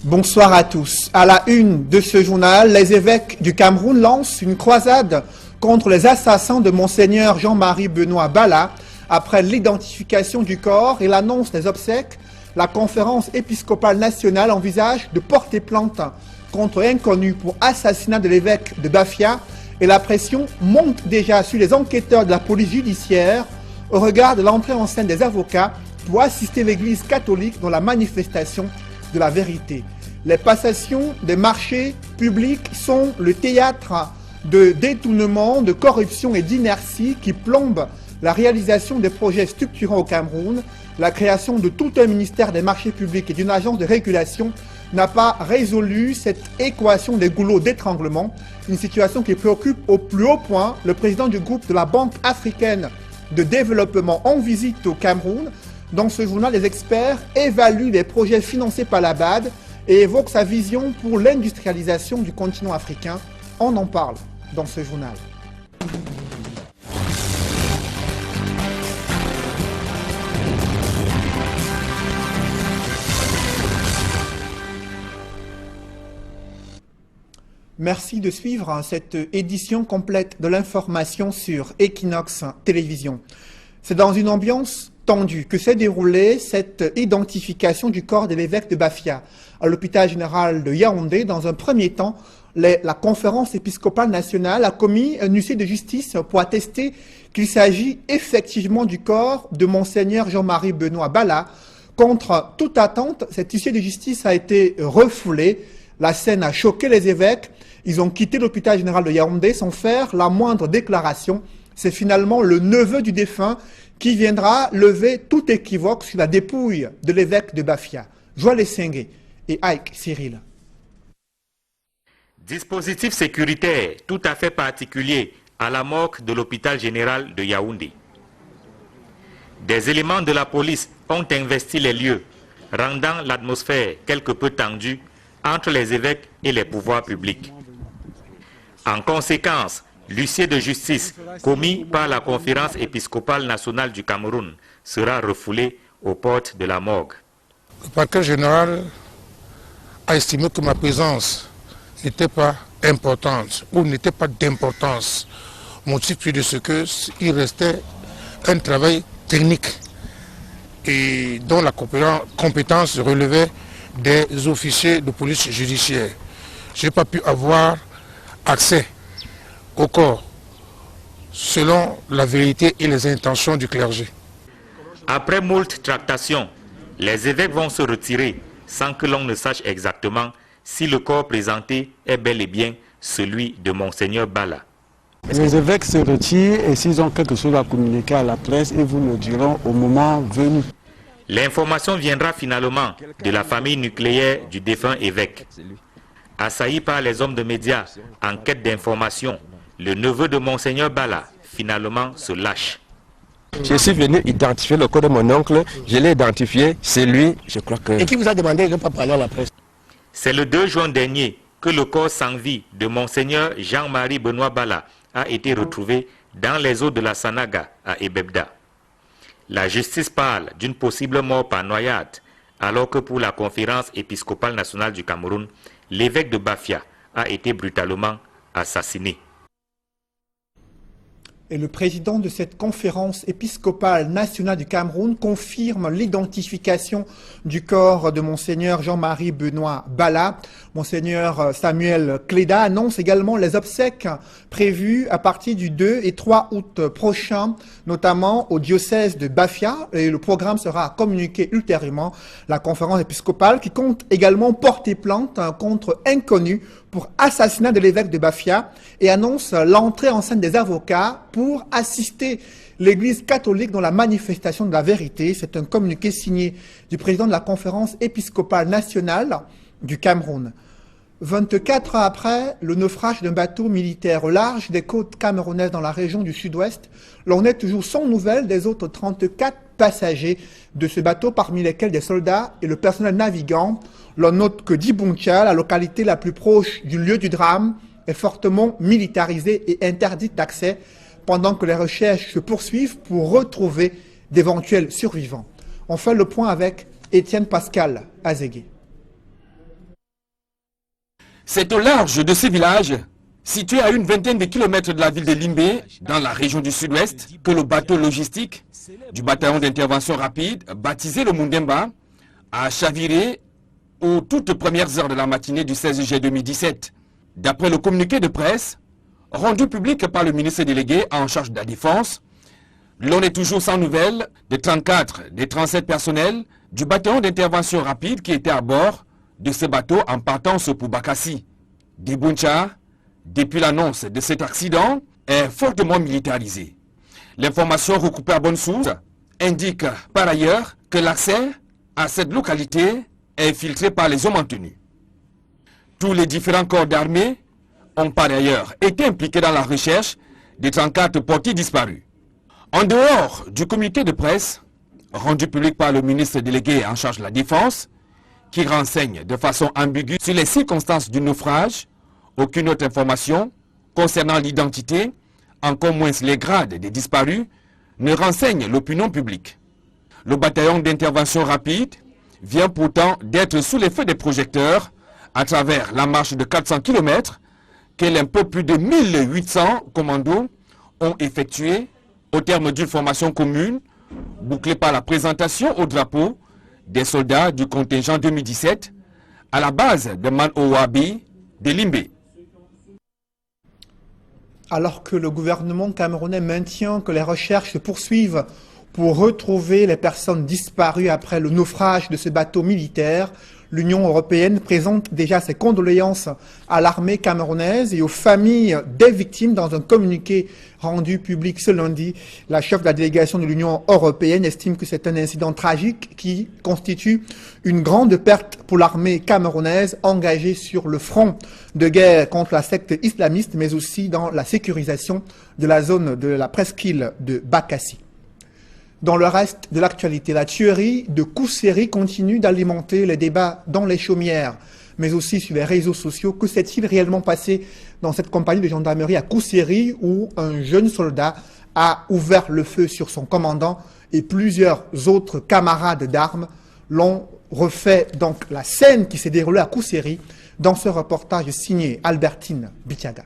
Bonsoir à tous. À la une de ce journal, les évêques du Cameroun lancent une croisade contre les assassins de Monseigneur Jean-Marie Benoît Bala. Après l'identification du corps et l'annonce des obsèques, la conférence épiscopale nationale envisage de porter plainte contre inconnu pour assassinat de l'évêque de Bafia et la pression monte déjà sur les enquêteurs de la police judiciaire au regard de l'entrée en scène des avocats pour assister l'Église catholique dans la manifestation de la vérité. Les passations des marchés publics sont le théâtre de détournements, de corruption et d'inertie qui plombent la réalisation des projets structurants au Cameroun. La création de tout un ministère des marchés publics et d'une agence de régulation n'a pas résolu cette équation des goulots d'étranglement, une situation qui préoccupe au plus haut point le président du groupe de la Banque africaine de développement en visite au Cameroun. Dans ce journal, les experts évaluent les projets financés par la BAD et évoquent sa vision pour l'industrialisation du continent africain. On en parle dans ce journal. Merci de suivre cette édition complète de l'information sur Equinox Télévision. C'est dans une ambiance tendue que s'est déroulée cette identification du corps de l'évêque de Bafia à l'hôpital général de Yaoundé. Dans un premier temps, la conférence épiscopale nationale a commis un huissier de justice pour attester qu'il s'agit effectivement du corps de Monseigneur Jean-Marie Benoît Bala. Contre toute attente, cet huissier de justice a été refoulé. La scène a choqué les évêques. Ils ont quitté l'hôpital général de Yaoundé sans faire la moindre déclaration. C'est finalement le neveu du défunt qui viendra lever tout équivoque sur la dépouille de l'évêque de Bafia, Joël Sengue et Ike Cyril. Dispositif sécuritaire tout à fait particulier à la morgue de l'hôpital général de Yaoundé. Des éléments de la police ont investi les lieux, rendant l'atmosphère quelque peu tendue entre les évêques et les pouvoirs publics. En conséquence, l'huissier de justice commis par la conférence épiscopale nationale du Cameroun sera refoulé aux portes de la morgue. Le parquet général a estimé que ma présence n'était pas importante ou n'était pas d'importance, motif de ce qu'il restait un travail technique et dont la compétence relevait des officiers de police judiciaire. Je n'ai pas pu avoir accès au corps selon la vérité et les intentions du clergé. Après moult tractations, les évêques vont se retirer sans que l'on ne sache exactement si le corps présenté est bel et bien celui de Monseigneur Bala. Les évêques se retirent et s'ils ont quelque chose à communiquer à la presse, ils vous le diront au moment venu. L'information viendra finalement de la famille nucléaire du défunt évêque. Assailli par les hommes de médias en quête d'information, le neveu de Monseigneur Bala finalement se lâche. Je suis venu identifier le corps de mon oncle, je l'ai identifié, c'est lui, je crois que... Et qui vous a demandé de ne pas parler à la presse? C'est le 2 juin dernier que le corps sans vie de Monseigneur Jean-Marie Benoît Bala a été retrouvé dans les eaux de la Sanaga à Ebebda. La justice parle d'une possible mort par noyade, alors que pour la conférence épiscopale nationale du Cameroun, l'évêque de Bafia a été brutalement assassiné. Et le président de cette conférence épiscopale nationale du Cameroun confirme l'identification du corps de Monseigneur Jean-Marie Benoît Bala. Monseigneur Samuel Cléda annonce également les obsèques prévues à partir du 2 et 3 août prochain, notamment au diocèse de Bafia. Et le programme sera communiqué ultérieurement. La conférence épiscopale qui compte également porter plainte contre inconnu pour assassinat de l'évêque de Bafia et annonce l'entrée en scène des avocats pour assister l'Église catholique dans la manifestation de la vérité. C'est un communiqué signé du président de la conférence épiscopale nationale du Cameroun. 24 ans après le naufrage d'un bateau militaire au large des côtes camerounaises dans la région du sud-ouest, l'on est toujours sans nouvelles des autres 34 passagers de ce bateau, parmi lesquels des soldats et le personnel navigant. L'on note que Dibuncha, la localité la plus proche du lieu du drame, est fortement militarisée et interdite d'accès, pendant que les recherches se poursuivent pour retrouver d'éventuels survivants. On fait le point avec Étienne Pascal Azégué. C'est au large de ce village, situé à une vingtaine de kilomètres de la ville de Limbé, dans la région du sud-ouest, que le bateau logistique du bataillon d'intervention rapide, baptisé le Mundemba, a chaviré aux toutes premières heures de la matinée du 16 juillet 2017. D'après le communiqué de presse, rendu public par le ministre délégué en charge de la défense, l'on est toujours sans nouvelles des 34 des 37 personnels du bataillon d'intervention rapide qui étaient à bord de ce bateau en partance pour Bakassi. Debuncha, depuis l'annonce de cet accident, est fortement militarisé. L'information recoupée à bonne source indique par ailleurs que l'accès à cette localité est filtré par les hommes en tenue. Tous les différents corps d'armée ont par ailleurs été impliqués dans la recherche des 34 portiers disparus. En dehors du communiqué de presse, rendu public par le ministre délégué en charge de la défense, qui renseigne de façon ambiguë sur les circonstances du naufrage, aucune autre information concernant l'identité, encore moins les grades des disparus, ne renseigne l'opinion publique. Le bataillon d'intervention rapide vient pourtant d'être sous les feux des projecteurs à travers la marche de 400 km que un peu plus de 1800 commandos ont effectué au terme d'une formation commune bouclée par la présentation au drapeau des soldats du contingent 2017 à la base de Man-Owabi de Limbé. Alors que le gouvernement camerounais maintient que les recherches se poursuivent pour retrouver les personnes disparues après le naufrage de ce bateau militaire, l'Union européenne présente déjà ses condoléances à l'armée camerounaise et aux familles des victimes dans un communiqué rendu public ce lundi. La chef de la délégation de l'Union européenne estime que c'est un incident tragique qui constitue une grande perte pour l'armée camerounaise engagée sur le front de guerre contre la secte islamiste, mais aussi dans la sécurisation de la zone de la presqu'île de Bakassi. Dans le reste de l'actualité, la tuerie de Kousséri continue d'alimenter les débats dans les chaumières, mais aussi sur les réseaux sociaux. Que s'est-il réellement passé dans cette compagnie de gendarmerie à Kousséri où un jeune soldat a ouvert le feu sur son commandant et plusieurs autres camarades d'armes? L'on refait donc la scène qui s'est déroulée à Kousséri dans ce reportage signé Albertine Bitiaga.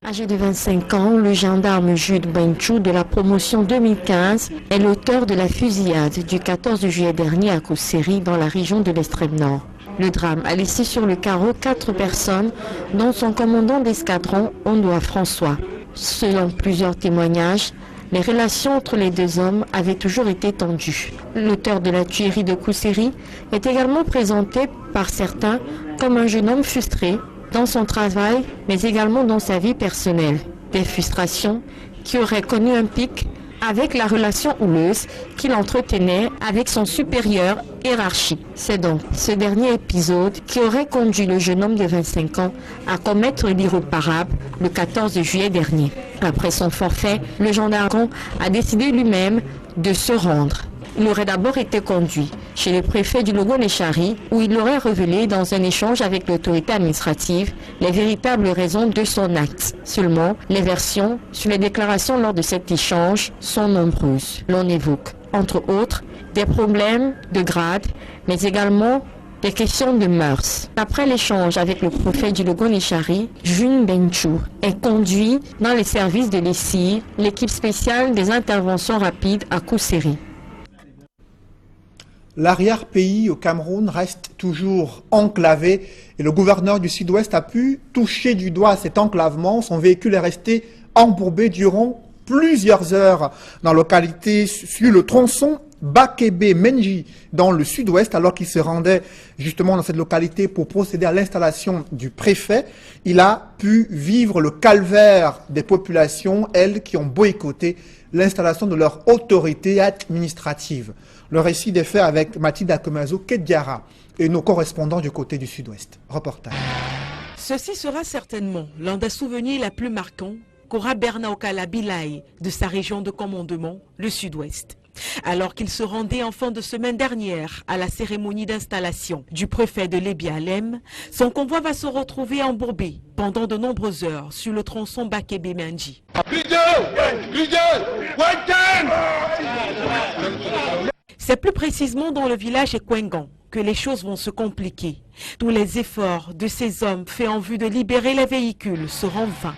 Âgé de 25 ans, le gendarme Jude Benchou de la promotion 2015 est l'auteur de la fusillade du 14 juillet dernier à Kousséri dans la région de l'extrême nord. Le drame a laissé sur le carreau 4 personnes, dont son commandant d'escadron, Ondoa François. Selon plusieurs témoignages, les relations entre les deux hommes avaient toujours été tendues. L'auteur de la tuerie de Kousséri est également présenté par certains comme un jeune homme frustré dans son travail, mais également dans sa vie personnelle. Des frustrations qui auraient connu un pic avec la relation houleuse qu'il entretenait avec son supérieur hiérarchique. C'est donc ce dernier épisode qui aurait conduit le jeune homme de 25 ans à commettre l'irréparable le 14 juillet dernier. Après son forfait, le gendarme a décidé lui-même de se rendre. Il aurait d'abord été conduit chez le préfet du Logo-Nechari où il aurait révélé dans un échange avec l'autorité administrative les véritables raisons de son acte. Seulement, les versions sur les déclarations lors de cet échange sont nombreuses. L'on évoque, entre autres, des problèmes de grade, mais également des questions de mœurs. Après l'échange avec le préfet du Logo-Nechari, June Benchou est conduit dans les services de l'ESIR, l'équipe spéciale des interventions rapides à Kousséri. L'arrière-pays au Cameroun reste toujours enclavé et le gouverneur du Sud-Ouest a pu toucher du doigt cet enclavement. Son véhicule est resté embourbé durant plusieurs heures dans la localité sur le tronçon Bakebe-Menji dans le Sud-Ouest alors qu'il se rendait justement dans cette localité pour procéder à l'installation du préfet. Il a pu vivre le calvaire des populations, elles qui ont boycotté l'installation de leur autorité administrative. Le récit des faits avec Mathilde Akomazo Keddiara et nos correspondants du côté du Sud-Ouest. Reportage. Ceci sera certainement l'un des souvenirs les plus marquants qu'aura Bernard Okala Bilaï de sa région de commandement, le Sud-Ouest. Alors qu'il se rendait en fin de semaine dernière à la cérémonie d'installation du préfet de Lébi-Alem, son convoi va se retrouver embourbé pendant de nombreuses heures sur le tronçon Bakebe-Menji. C'est plus précisément dans le village Ekwengan, que les choses vont se compliquer. Tous les efforts de ces hommes faits en vue de libérer les véhicules seront vains.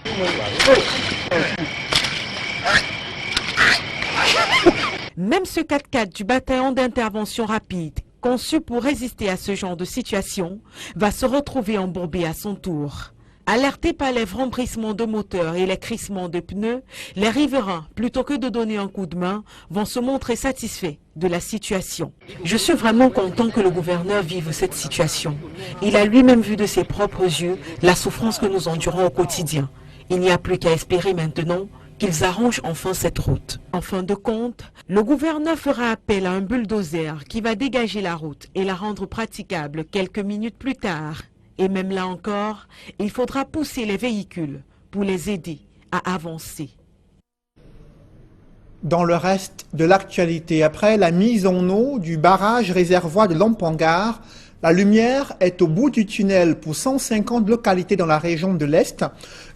Même ce 4x4 du bataillon d'intervention rapide, conçu pour résister à ce genre de situation, va se retrouver embourbé à son tour. Alertés par les vrombissements de moteur et les crissements de pneus, les riverains, plutôt que de donner un coup de main, vont se montrer satisfaits de la situation. Je suis vraiment content que le gouverneur vive cette situation. Il a lui-même vu de ses propres yeux la souffrance que nous endurons au quotidien. Il n'y a plus qu'à espérer maintenant qu'ils arrangent enfin cette route. En fin de compte, le gouverneur fera appel à un bulldozer qui va dégager la route et la rendre praticable quelques minutes plus tard. Et même là encore, il faudra pousser les véhicules pour les aider à avancer. Dans le reste de l'actualité, après la mise en eau du barrage réservoir de Lampangar, la lumière est au bout du tunnel pour 150 localités dans la région de l'Est.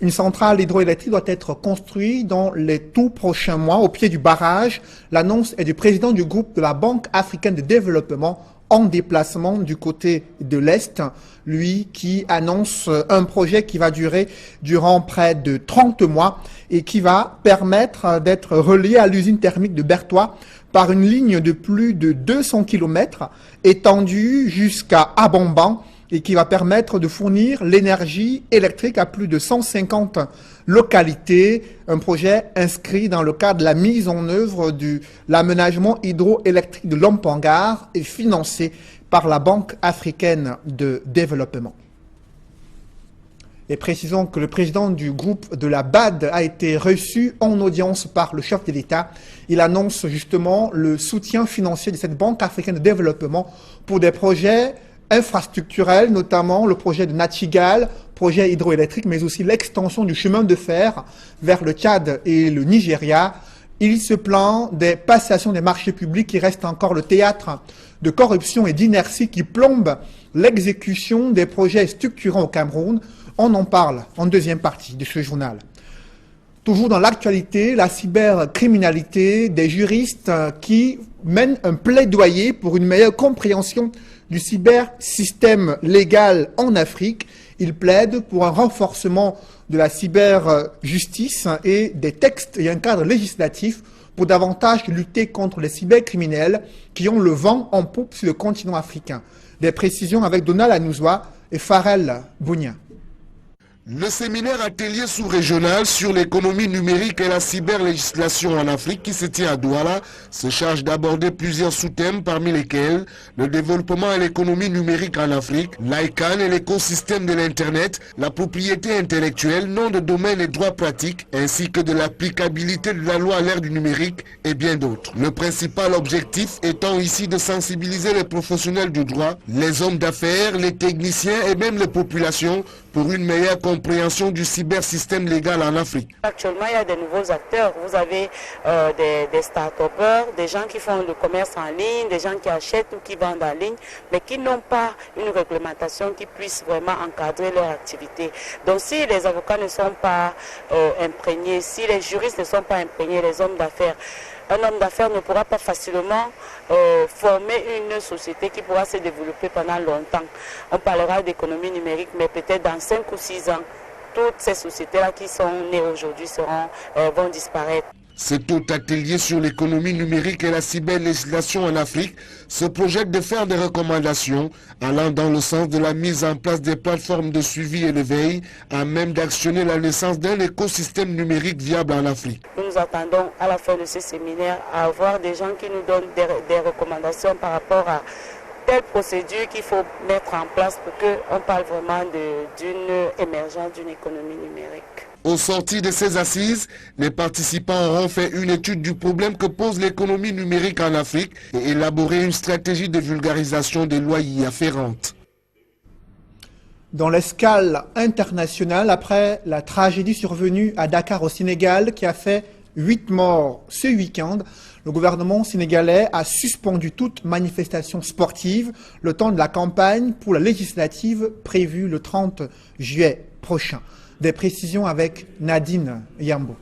Une centrale hydroélectrique doit être construite dans les tout prochains mois au pied du barrage. L'annonce est du président du groupe de la Banque africaine de développement en déplacement du côté de l'Est, lui qui annonce un projet qui va durer durant près de 30 mois et qui va permettre d'être relié à l'usine thermique de Bertois par une ligne de plus de 200 km étendue jusqu'à Abomban et qui va permettre de fournir l'énergie électrique à plus de 150 localités. Un projet inscrit dans le cadre de la mise en œuvre de l'aménagement hydroélectrique de Lampangar et financé par la Banque africaine de développement. Et précisons que le président du groupe de la BAD a été reçu en audience par le chef de l'État. Il annonce justement le soutien financier de cette Banque africaine de développement pour des projets infrastructurels, notamment le projet de Nachigal, projet hydroélectrique, mais aussi l'extension du chemin de fer vers le Tchad et le Nigeria. Il se plaint des passations des marchés publics qui restent encore le théâtre de corruption et d'inertie qui plombent l'exécution des projets structurants au Cameroun. On en parle en deuxième partie de ce journal. Toujours dans l'actualité, la cybercriminalité, des juristes qui mènent un plaidoyer pour une meilleure compréhension du cybersystème légal en Afrique. Ils plaident pour un renforcement de la cyberjustice et des textes et un cadre législatif pour davantage lutter contre les cybercriminels qui ont le vent en poupe sur le continent africain. Des précisions avec Donald Anouzoua et Farel Bounia. Le séminaire atelier sous-régional sur l'économie numérique et la cyberlégislation en Afrique qui se tient à Douala se charge d'aborder plusieurs sous-thèmes parmi lesquels le développement et l'économie numérique en Afrique, l'ICANN et l'écosystème de l'Internet, la propriété intellectuelle, nom de domaine et droits pratiques, ainsi que de l'applicabilité de la loi à l'ère du numérique et bien d'autres. Le principal objectif étant ici de sensibiliser les professionnels du droit, les hommes d'affaires, les techniciens et même les populations pour une meilleure compréhension du cybersystème légal en Afrique. Actuellement, il y a des nouveaux acteurs. Vous avez des start-upers, des gens qui font le commerce en ligne, des gens qui achètent ou qui vendent en ligne, mais qui n'ont pas une réglementation qui puisse vraiment encadrer leur activité. Donc si les avocats ne sont pas imprégnés, si les juristes ne sont pas imprégnés, les hommes d'affaires, un homme d'affaires ne pourra pas facilement former une société qui pourra se développer pendant longtemps. On parlera d'économie numérique, mais peut-être dans 5 ou 6 ans, toutes ces sociétés-là qui sont nées aujourd'hui vont disparaître. Cet autre atelier sur l'économie numérique et la cyberlégislation en Afrique se projette de faire des recommandations allant dans le sens de la mise en place des plateformes de suivi et de veille à même d'actionner la naissance d'un écosystème numérique viable en Afrique. Nous attendons à la fin de ce séminaire à avoir des gens qui nous donnent des recommandations par rapport à telle procédure qu'il faut mettre en place pour qu'on parle vraiment d'une émergence d'une économie numérique. Au sortir de ces assises, les participants auront fait une étude du problème que pose l'économie numérique en Afrique et élaboré une stratégie de vulgarisation des lois y afférentes. Dans l'escale internationale, après la tragédie survenue à Dakar au Sénégal qui a fait 8 morts ce week-end, le gouvernement sénégalais a suspendu toute manifestation sportive le temps de la campagne pour la législative prévue le 30 juillet prochain. Des précisions avec Nadine Yambo.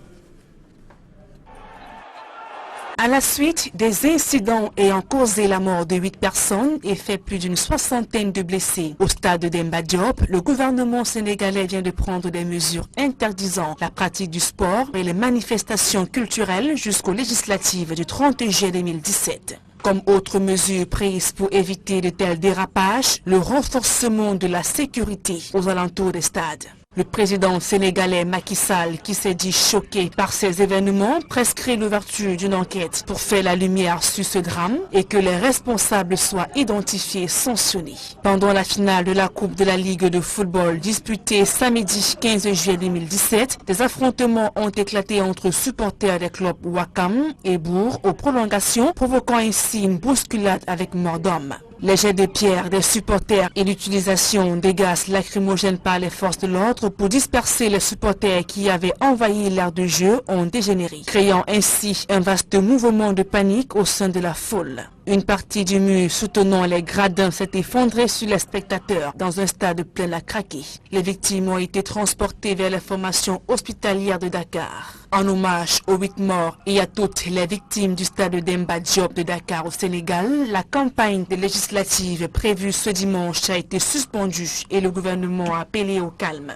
À la suite des incidents ayant causé la mort de 8 personnes et fait plus d'une soixantaine de blessés au stade de Demba Diop, le gouvernement sénégalais vient de prendre des mesures interdisant la pratique du sport et les manifestations culturelles jusqu'aux législatives du 30 juillet 2017. Comme autre mesure prise pour éviter de tels dérapages, le renforcement de la sécurité aux alentours des stades. Le président sénégalais Macky Sall, qui s'est dit choqué par ces événements, prescrit l'ouverture d'une enquête pour faire la lumière sur ce drame et que les responsables soient identifiés et sanctionnés. Pendant la finale de la Coupe de la Ligue de football disputée samedi 15 juillet 2017, des affrontements ont éclaté entre supporters des clubs Ouakam et Bourg aux prolongations, provoquant ainsi une bousculade avec mort d'homme. Les jets de pierre des supporters et l'utilisation des gaz lacrymogènes par les forces de l'ordre pour disperser les supporters qui avaient envahi l'aire de jeu ont dégénéré, créant ainsi un vaste mouvement de panique au sein de la foule. Une partie du mur soutenant les gradins s'est effondrée sur les spectateurs dans un stade plein à craquer. Les victimes ont été transportées vers les formations hospitalières de Dakar. En hommage aux 8 morts et à toutes les victimes du stade Demba Diop de Dakar au Sénégal, la campagne des législatives prévue ce dimanche a été suspendue et le gouvernement a appelé au calme.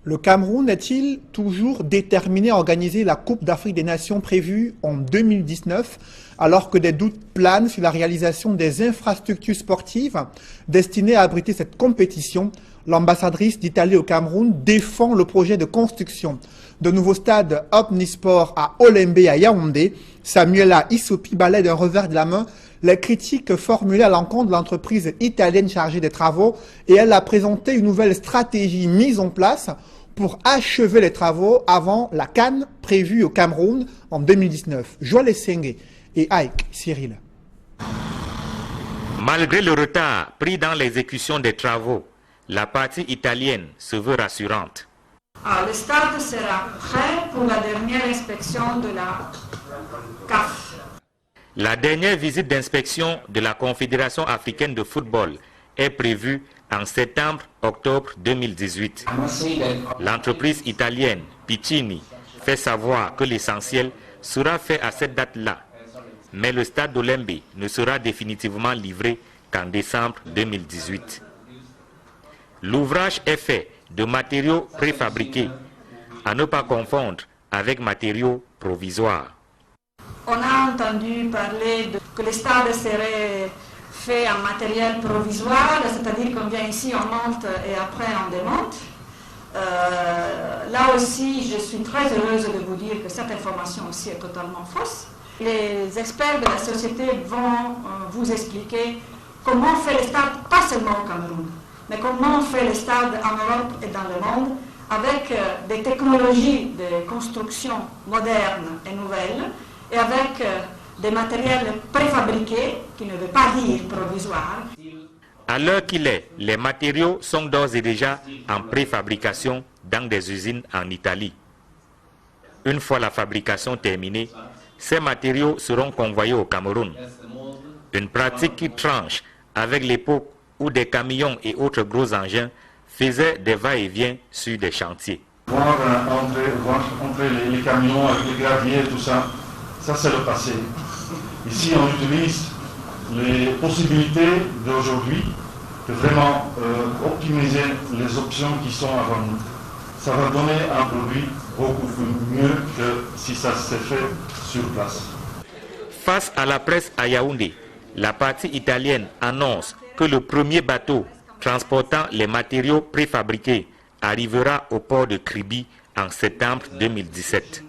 Le Cameroun est-il toujours déterminé à organiser la Coupe d'Afrique des Nations prévue en 2019 alors que des doutes planent sur la réalisation des infrastructures sportives destinées à abriter cette compétition? L'ambassadrice d'Italie au Cameroun défend le projet de construction de nouveaux stades Omnisport à Olembe et à Yaoundé. Samuela Isopi balaie d'un revers de la main les critiques formulées à l'encontre de l'entreprise italienne chargée des travaux et elle a présenté une nouvelle stratégie mise en place pour achever les travaux avant la CAN prévue au Cameroun en 2019. Joël Essenge et Ike Cyril. Malgré le retard pris dans l'exécution des travaux, la partie italienne se veut rassurante. Le stade sera prêt pour la dernière inspection de la CAF. La dernière visite d'inspection de la Confédération africaine de football est prévue en septembre-octobre 2018. L'entreprise italienne Piccini fait savoir que l'essentiel sera fait à cette date-là, mais le stade d'Olembe ne sera définitivement livré qu'en décembre 2018. L'ouvrage est fait de matériaux préfabriqués, à ne pas confondre avec matériaux provisoires. On a entendu parler que le stade serait fait en matériel provisoire, c'est-à-dire qu'on vient ici, on monte et après on démonte. Là aussi, je suis très heureuse de vous dire que cette information aussi est totalement fausse. Les experts de la société vont vous expliquer comment on fait les stades, pas seulement au Cameroun, mais comment on fait les stades en Europe et dans le monde, avec des technologies de construction modernes et nouvelles, et avec des matériels préfabriqués, qui ne veut pas dire provisoires. À l'heure qu'il est, les matériaux sont d'ores et déjà en préfabrication dans des usines en Italie. Une fois la fabrication terminée, ces matériaux seront convoyés au Cameroun. Une pratique qui tranche avec l'époque où des camions et autres gros engins faisaient des va-et-vient sur des chantiers. Voir entrer les camions avec les graviers, tout ça, ça c'est le passé. Ici on utilise les possibilités d'aujourd'hui de vraiment optimiser les options qui sont avant nous. Ça va donner un produit beaucoup mieux que si ça s'est fait sur place. Face à la presse à Yaoundé, la partie italienne annonce que le premier bateau transportant les matériaux préfabriqués arrivera au port de Kribi en septembre 2017.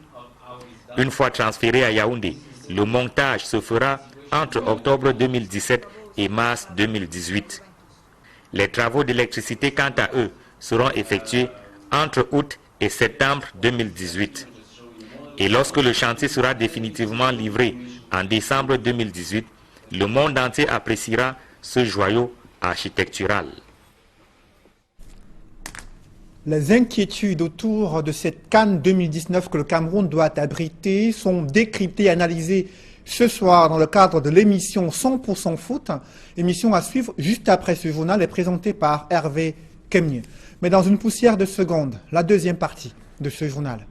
Une fois transféré à Yaoundé, le montage se fera entre octobre 2017 et mars 2018. Les travaux d'électricité, quant à eux, seront effectués entre août et septembre 2018. Et lorsque le chantier sera définitivement livré en décembre 2018, le monde entier appréciera ce joyau architectural. Les inquiétudes autour de cette CAN 2019 que le Cameroun doit abriter sont décryptées et analysées ce soir dans le cadre de l'émission 100% foot, émission à suivre juste après ce journal est présentée par Hervé Kemnier. Mais dans une poussière de secondes, la deuxième partie de ce journal.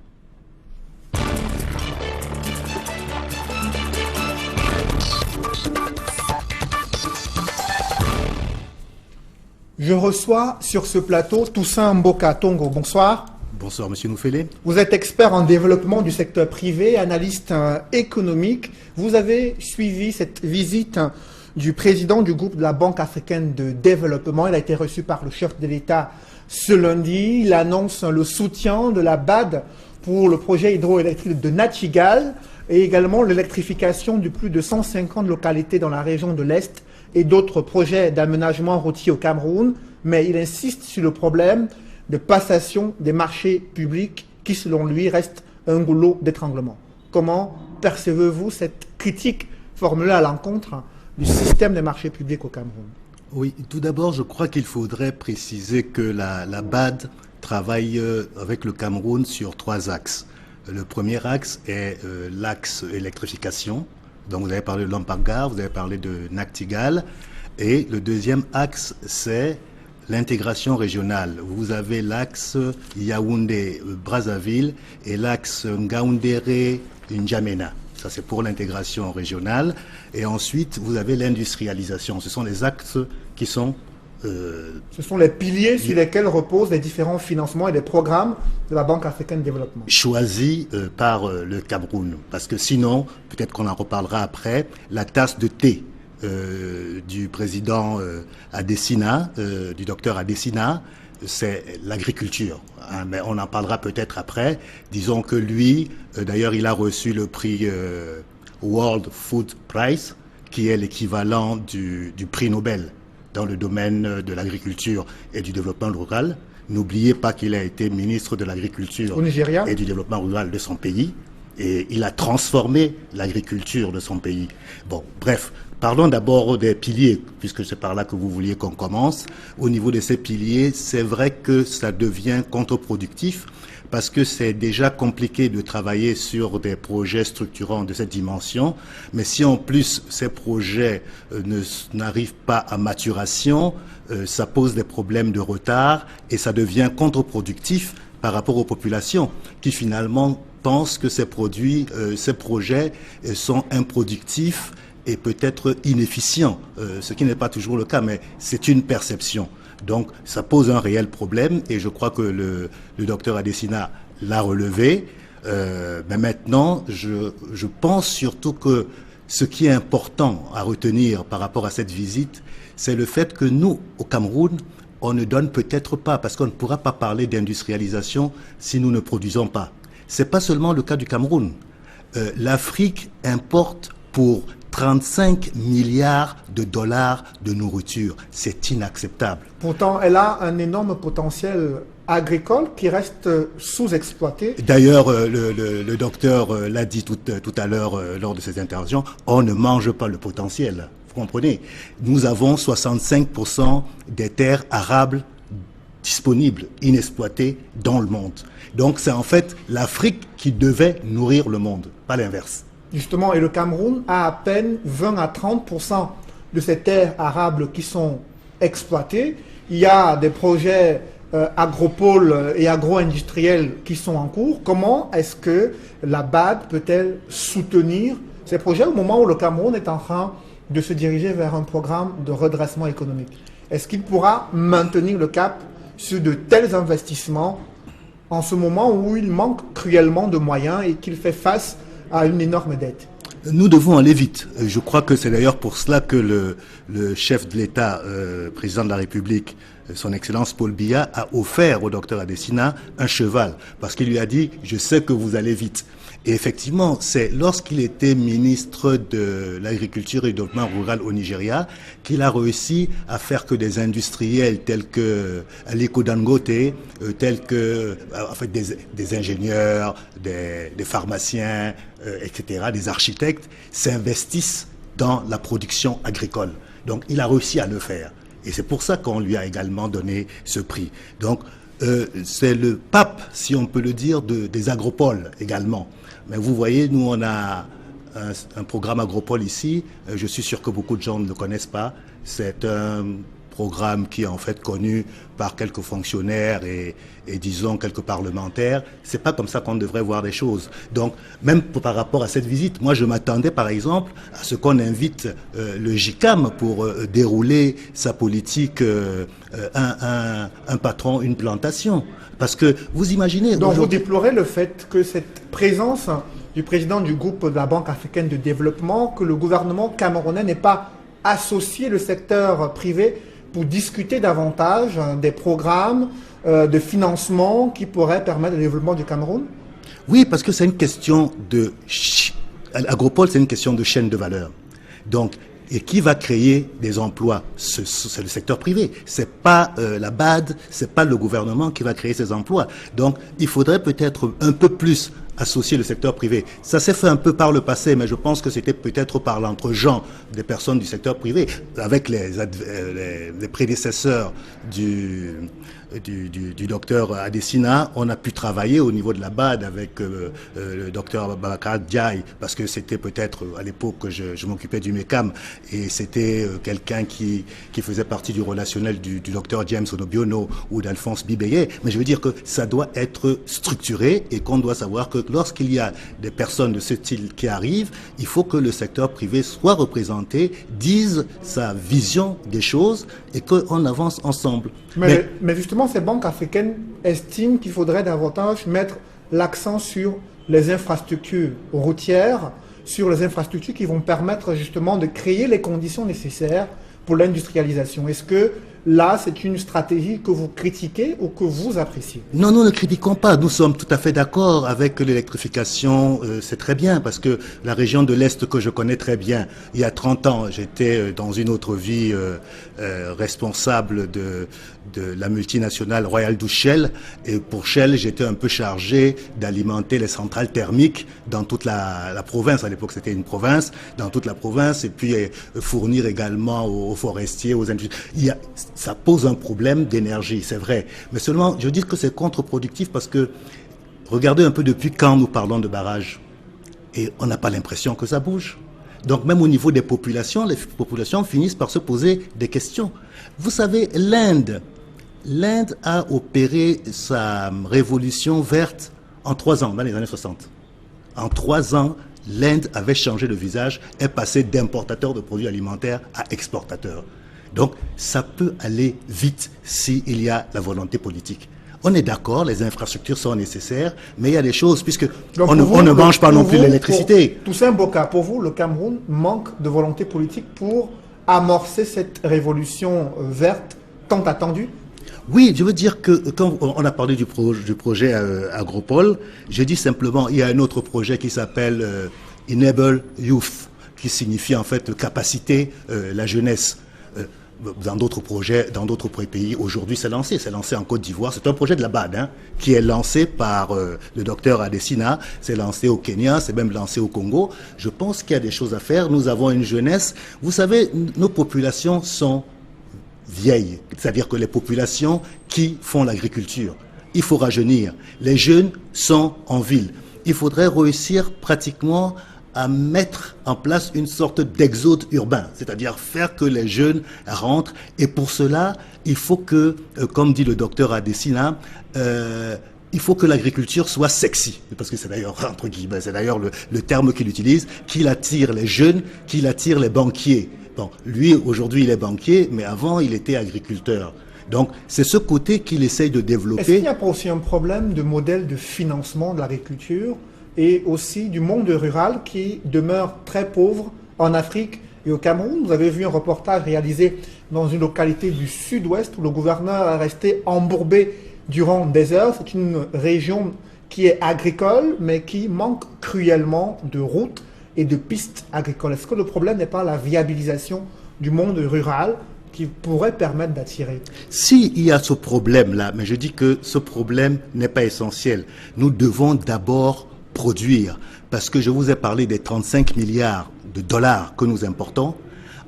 Je reçois sur ce plateau Toussaint Mboka Tongo. Bonsoir. Bonsoir, Monsieur Noufélé. Vous êtes expert en développement du secteur privé, analyste économique. Vous avez suivi cette visite du président du groupe de la Banque africaine de développement. Il a été reçu par le chef de l'État ce lundi. Il annonce le soutien de la BAD pour le projet hydroélectrique de Nachigal et également l'électrification de plus de 150 localités dans la région de l'Est et d'autres projets d'aménagement routier au Cameroun. Mais il insiste sur le problème de passation des marchés publics qui, selon lui, reste un goulot d'étranglement. Comment percevez-vous cette critique formulée à l'encontre du système des marchés publics au Cameroun? Oui, tout d'abord, je crois qu'il faudrait préciser que la BAD travaille avec le Cameroun sur 3 axes. Le premier axe est l'axe électrification. Donc vous avez parlé de Lampagar, vous avez parlé de Nachtigal. Et le deuxième axe, c'est l'intégration régionale. Vous avez l'axe Yaoundé-Brazzaville et l'axe Ngaoundéré-N'Djamena. Ça, c'est pour l'intégration régionale. Et ensuite, vous avez l'industrialisation. Ce sont les axes qui sont... Ce sont les piliers sur lesquels reposent les différents financements et les programmes de la Banque africaine de développement. Choisis par le Cameroun. Parce que sinon, peut-être qu'on en reparlera après, la tasse de thé du président Adesina, du docteur Adesina, c'est l'agriculture. Hein, mais on en parlera peut-être après. Disons que lui, d'ailleurs, il a reçu le prix World Food Prize, qui est l'équivalent du prix Nobel dans le domaine de l'agriculture et du développement rural. N'oubliez pas qu'il a été ministre de l'Agriculture et du développement rural de son pays. Et il a transformé l'agriculture de son pays. Bon, bref, parlons d'abord des piliers, puisque c'est par là que vous vouliez qu'on commence. Au niveau de ces piliers, c'est vrai que ça devient contre-productif, parce que c'est déjà compliqué de travailler sur des projets structurants de cette dimension. Mais si en plus ces projets n'arrivent pas à maturation, ça pose des problèmes de retard et ça devient contre-productif par rapport aux populations qui finalement pensent que ces projets sont improductifs et peut-être inefficients, ce qui n'est pas toujours le cas, mais c'est une perception. Donc ça pose un réel problème et je crois que le docteur Adesina l'a relevé. Mais maintenant, je pense surtout que ce qui est important à retenir par rapport à cette visite, c'est le fait que nous, au Cameroun, on ne donne peut-être pas, parce qu'on ne pourra pas parler d'industrialisation si nous ne produisons pas. C'est pas seulement le cas du Cameroun. L'Afrique importe pour 35 milliards de dollars de nourriture. C'est inacceptable. Pourtant, elle a un énorme potentiel agricole qui reste sous-exploité. D'ailleurs, le docteur l'a dit tout à l'heure lors de ses interventions, on ne mange pas le potentiel. Vous comprenez? Nous avons 65% des terres arables disponibles, inexploitées dans le monde. Donc c'est en fait l'Afrique qui devait nourrir le monde, pas l'inverse. Justement, et le Cameroun a à peine 20 à 30% de ces terres arables qui sont exploitées. Il y a des projets agropoles et agro-industriels qui sont en cours. Comment est-ce que la BAD peut-elle soutenir ces projets au moment où le Cameroun est en train de se diriger vers un programme de redressement économique? Est-ce qu'il pourra maintenir le cap sur de tels investissements en ce moment où il manque cruellement de moyens et qu'il fait face à une énorme dette? Nous devons aller vite. Je crois que c'est d'ailleurs pour cela que le chef de l'État, président de la République, son Excellence Paul Biya, a offert au docteur Adesina un cheval, parce qu'il lui a dit « je sais que vous allez vite ». Et effectivement, c'est lorsqu'il était ministre de l'Agriculture et du Développement rural au Nigeria qu'il a réussi à faire que des industriels tels que Aliko Dangote, tels que en fait, des ingénieurs, des pharmaciens, etc., des architectes, s'investissent dans la production agricole. Donc il a réussi à le faire. Et c'est pour ça qu'on lui a également donné ce prix. Donc c'est le pape, si on peut le dire, des agropoles également. Mais vous voyez, nous on a un programme agropole ici. Je suis sûr que beaucoup de gens ne le connaissent pas. C'est un programme qui est en fait connu par quelques fonctionnaires et disons quelques parlementaires. C'est pas comme ça qu'on devrait voir les choses. Donc, même par rapport à cette visite, moi je m'attendais par exemple à ce qu'on invite le JICAM pour dérouler sa politique un patron, une plantation. Parce que vous imaginez... Donc vous déplorez le fait que cette présence du président du groupe de la Banque africaine de développement, que le gouvernement camerounais n'ait pas associé le secteur privé pour discuter davantage des programmes de financement qui pourraient permettre le développement du Cameroun? Oui, parce que c'est une question de... Agropole, c'est une question de chaîne de valeur. Donc, et qui va créer des emplois? C'est le secteur privé. C'est pas la BAD, c'est pas le gouvernement qui va créer ces emplois. Donc, il faudrait peut-être un peu plus associer le secteur privé. Ça s'est fait un peu par le passé, mais je pense que c'était peut-être par l'entre-gens des personnes du secteur privé, avec les prédécesseurs du docteur Adesina. On a pu travailler au niveau de la BAD avec le docteur Babacar Diaye, parce que c'était peut-être à l'époque que je m'occupais du MECAM, et c'était quelqu'un qui faisait partie du relationnel du docteur James Onobiono ou d'Alphonse Bibeye. Mais je veux dire que ça doit être structuré et qu'on doit savoir que lorsqu'il y a des personnes de ce style qui arrivent, il faut que le secteur privé soit représenté, dise sa vision des choses et qu'on avance ensemble. Mais justement, ces banques africaines estiment qu'il faudrait davantage mettre l'accent sur les infrastructures routières, sur les infrastructures qui vont permettre justement de créer les conditions nécessaires pour l'industrialisation. Est-ce que là, c'est une stratégie que vous critiquez ou que vous appréciez? Non, nous ne critiquons pas. Nous sommes tout à fait d'accord avec l'électrification. C'est très bien parce que la région de l'Est que je connais très bien, il y a 30 ans, j'étais dans une autre vie responsable de la multinationale Royal Dutch Shell. Et pour Shell, j'étais un peu chargé d'alimenter les centrales thermiques dans toute la province. À l'époque, c'était une province, dans toute la province. Et puis fournir également aux forestiers, aux industries. Ça pose un problème d'énergie, c'est vrai. Mais seulement, je dis que c'est contre-productif parce que, regardez un peu depuis quand nous parlons de barrages. Et on n'a pas l'impression que ça bouge. Donc même au niveau des populations, les populations finissent par se poser des questions. Vous savez, l'Inde a opéré sa révolution verte en 3 ans, dans les années 60. En 3 ans, l'Inde avait changé de visage, est passée d'importateur de produits alimentaires à exportateur. Donc, ça peut aller vite s'il y a la volonté politique. On est d'accord, les infrastructures sont nécessaires, mais il y a des choses, puisque on ne mange pas non plus l'électricité. Toussaint Boka, pour vous, le Cameroun manque de volonté politique pour amorcer cette révolution verte tant attendue? Oui, je veux dire que quand on a parlé du projet Agropole, j'ai dit simplement, il y a un autre projet qui s'appelle Enable Youth, qui signifie en fait capaciter la jeunesse. Dans d'autres projets, dans d'autres pays, aujourd'hui c'est lancé en Côte d'Ivoire. C'est un projet de la BAD qui est lancé par le docteur Adesina, c'est lancé au Kenya, c'est même lancé au Congo. Je pense qu'il y a des choses à faire. Nous avons une jeunesse. Vous savez, nos populations sont vieilles, c'est-à-dire que les populations qui font l'agriculture, il faut rajeunir. Les jeunes sont en ville. Il faudrait réussir pratiquement à mettre en place une sorte d'exode urbain, c'est-à-dire faire que les jeunes rentrent. Et pour cela, il faut que, comme dit le docteur Adesina, il faut que l'agriculture soit sexy, parce que c'est d'ailleurs, entre guillemets, c'est d'ailleurs le terme qu'il utilise, qu'il attire les jeunes, qu'il attire les banquiers. Bon, lui, aujourd'hui, il est banquier, mais avant, il était agriculteur. Donc, c'est ce côté qu'il essaye de développer. Est-ce qu'il n'y a pas aussi un problème de modèle de financement de l'agriculture et aussi du monde rural qui demeure très pauvre en Afrique et au Cameroun? Vous avez vu un reportage réalisé dans une localité du sud-ouest où le gouverneur est resté embourbé durant des heures. C'est une région qui est agricole, mais qui manque cruellement de routes et de pistes agricoles. Est-ce que le problème n'est pas la viabilisation du monde rural qui pourrait permettre d'attirer? Si, il y a ce problème-là, mais je dis que ce problème n'est pas essentiel. Nous devons d'abord produire, parce que je vous ai parlé des 35 milliards de dollars que nous importons.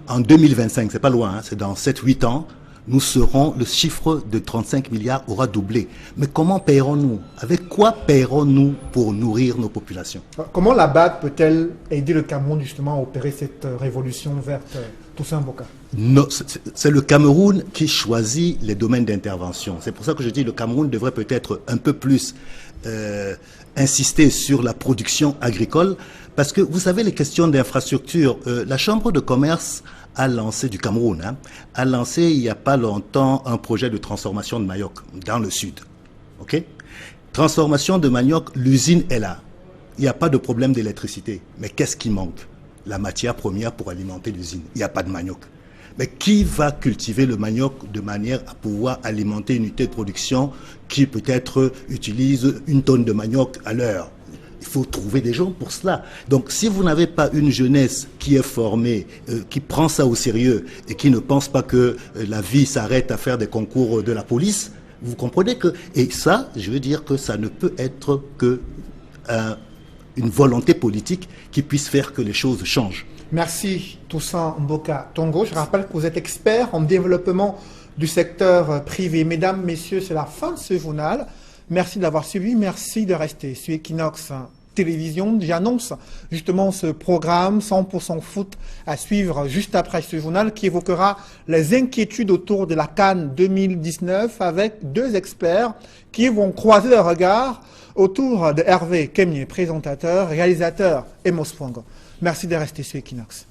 En 2025, c'est pas loin, c'est dans 7-8 ans, nous serons, le chiffre de 35 milliards aura doublé. Mais comment paierons-nous? Avec quoi paierons-nous pour nourrir nos populations? Comment la BAD peut-elle aider le Cameroun justement à opérer cette révolution verte? Toussaint Mboka? Non, c'est le Cameroun qui choisit les domaines d'intervention. C'est pour ça que je dis que le Cameroun devrait peut-être un peu plus insister sur la production agricole, parce que vous savez, les questions d'infrastructure, la Chambre de commerce a lancé, du Cameroun, a lancé il n'y a pas longtemps un projet de transformation de manioc dans le sud. Ok? Transformation de manioc, l'usine est là. Il n'y a pas de problème d'électricité. Mais qu'est-ce qui manque? La matière première pour alimenter l'usine. Il n'y a pas de manioc. Mais qui va cultiver le manioc de manière à pouvoir alimenter une unité de production qui peut-être utilise 1 tonne de manioc à l'heure? Il faut trouver des gens pour cela. Donc si vous n'avez pas une jeunesse qui est formée, qui prend ça au sérieux et qui ne pense pas que la vie s'arrête à faire des concours de la police, vous comprenez que... Et ça, je veux dire que ça ne peut être que une volonté politique qui puisse faire que les choses changent. Merci Toussaint Mboka Tongo. Je rappelle que vous êtes expert en développement du secteur privé. Mesdames, messieurs, c'est la fin de ce journal. Merci d'avoir suivi, merci de rester sur Equinox Télévision. J'annonce justement ce programme 100% foot à suivre juste après ce journal qui évoquera les inquiétudes autour de la CAN 2019 avec 2 experts qui vont croiser leurs regards autour de Hervé Kemier, présentateur, réalisateur et Mospongo. Merci de rester sur Equinox.